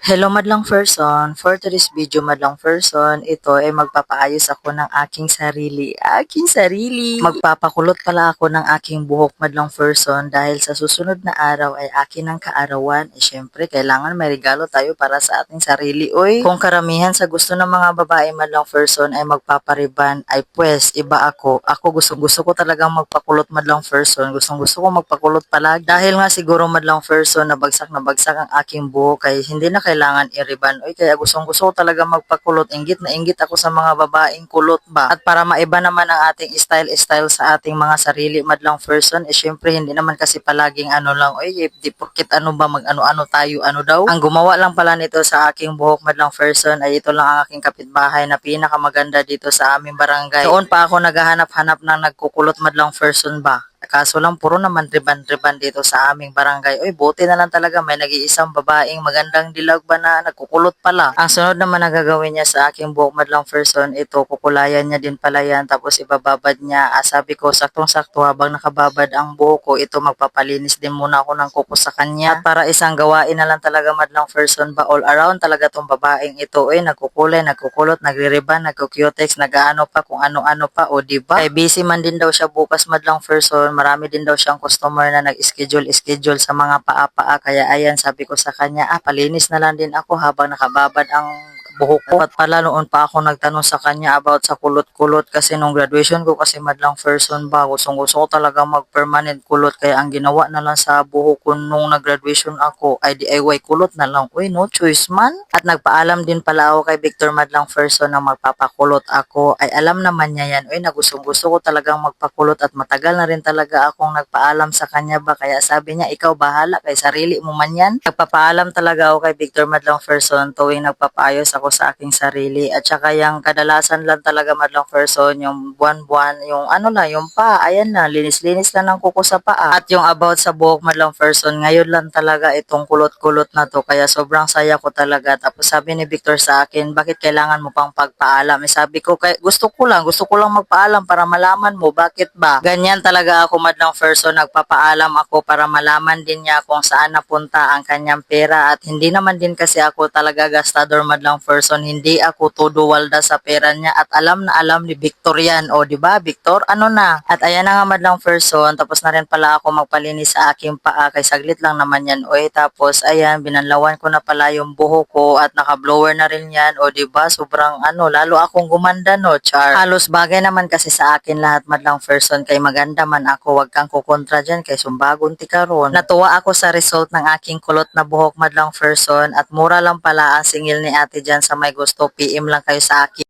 Hello madlang person, for today's video madlang person, ito ay magpapaayos ako ng aking sarili. Aking sarili! Magpapakulot pala ako ng aking buhok madlang person dahil sa susunod na araw ay akin ang kaarawan. Syempre, kailangan may regalo tayo para sa ating sarili. Uy, kung karamihan sa gusto ng mga babae madlang person ay magpapariban, ay pwes, iba ako. Ako gusto ko talagang magpakulot madlang person. Gusto ko magpakulot palagi. Dahil nga siguro madlang person, nabagsak ang aking buhok kaya hindi na kailangan i-riban. Uy, kaya gustong-gusto ko talaga magpakulot. Inggit na inggit ako sa mga babaeng kulot ba. At para maiba naman ang ating style sa ating mga sarili madlang person, syempre hindi naman kasi palaging ano lang, uy, di porkit ano ba mag-ano-ano tayo, ano daw. Ang gumawa lang pala nito sa aking buhok madlang person ay ito lang ang aking kapitbahay na pinakamaganda dito sa aming barangay. Doon pa ako naghahanap-hanap ng nagkukulot madlang person ba. Kaso lang puro naman riban-riban dito sa aming barangay. Uy, buti na lang talaga may nag-iisang babaeng magandang dilag ba na nagkukulot pala. Ang sunod naman na gagawin niya sa aking buhok madlang person, ito kukulayan niya din pala yan tapos ibababad niya. Sabi ko saktong-sakto habang nakababad ang buhok ko, ito magpapalinis din muna ako ng kuko sa kanya. At para isang gawain na lang talaga madlang person ba, all around talaga tong babaeng ito. Uy, nagkukulay, nagkukulot, nagre-riban, nagkukutex, nag-ano pa kung ano-ano pa, o diba? Ay busy man din daw siya bukas madlang person. Marami din daw siyang customer na nag-schedule sa mga paa-paa. Kaya ayan, sabi ko sa kanya, palinis na lang din ako habang nakababad ang buhok ko. At pala noon pa ako nagtanong sa kanya about sa kulot-kulot kasi nung graduation ko kasi madlang person ba, gustong-gusto ko talaga mag-permanent kulot kaya ang ginawa na lang sa buhok ko nung nag-graduation ako ay DIY kulot na lang. Uy, no choice man. At nagpaalam din pala ako kay Victor madlang person na magpapakulot ako. Ay alam naman niya yan. Uy, na gustong-gusto ko talagang magpakulot at matagal na rin talaga akong nagpaalam sa kanya ba. Kaya sabi niya, ikaw bahala kay sarili mo man yan. Nagpapaalam talaga ako kay Victor madlang person tuwing nagpapaayos ako sa aking sarili. At saka yung kadalasan lang talaga madlang person, yung buwan-buwan, yung ano lang, yung pa, ayan na, linis-linis lang ng kuko sa paa. At yung about sa buhok madlang person, ngayon lang talaga itong kulot-kulot na to. Kaya sobrang saya ko talaga. Tapos sabi ni Victor sa akin, bakit kailangan mo pang pagpaalam? Sabi ko, gusto ko lang magpaalam para malaman mo, bakit ba? Ganyan talaga ako madlang person, nagpapaalam ako para malaman din niya kung saan napunta ang kanyang pera. At hindi naman din kasi ako talaga gastador madlang person, hindi ako todo walda sa pera niya at alam na alam ni Victor yan. O di ba Victor, ano na? At ayan na nga madlang person, tapos na rin pala ako magpalinis sa aking paa kay saglit lang naman yan. Oy, tapos ayan, binanlawan ko na pala yung buhok ko at naka-blower na rin yan. O di ba sobrang ano, lalo akong gumanda no, char. Halos bagay naman kasi sa akin lahat madlang person kay maganda man ako, wag kang kukontra dyan kay sumbagon ti karon. Natuwa ako sa result ng aking kulot na buhok madlang person at mura lang pala ang singil ni ate dyan sa may gusto, PM lang kayo sa akin.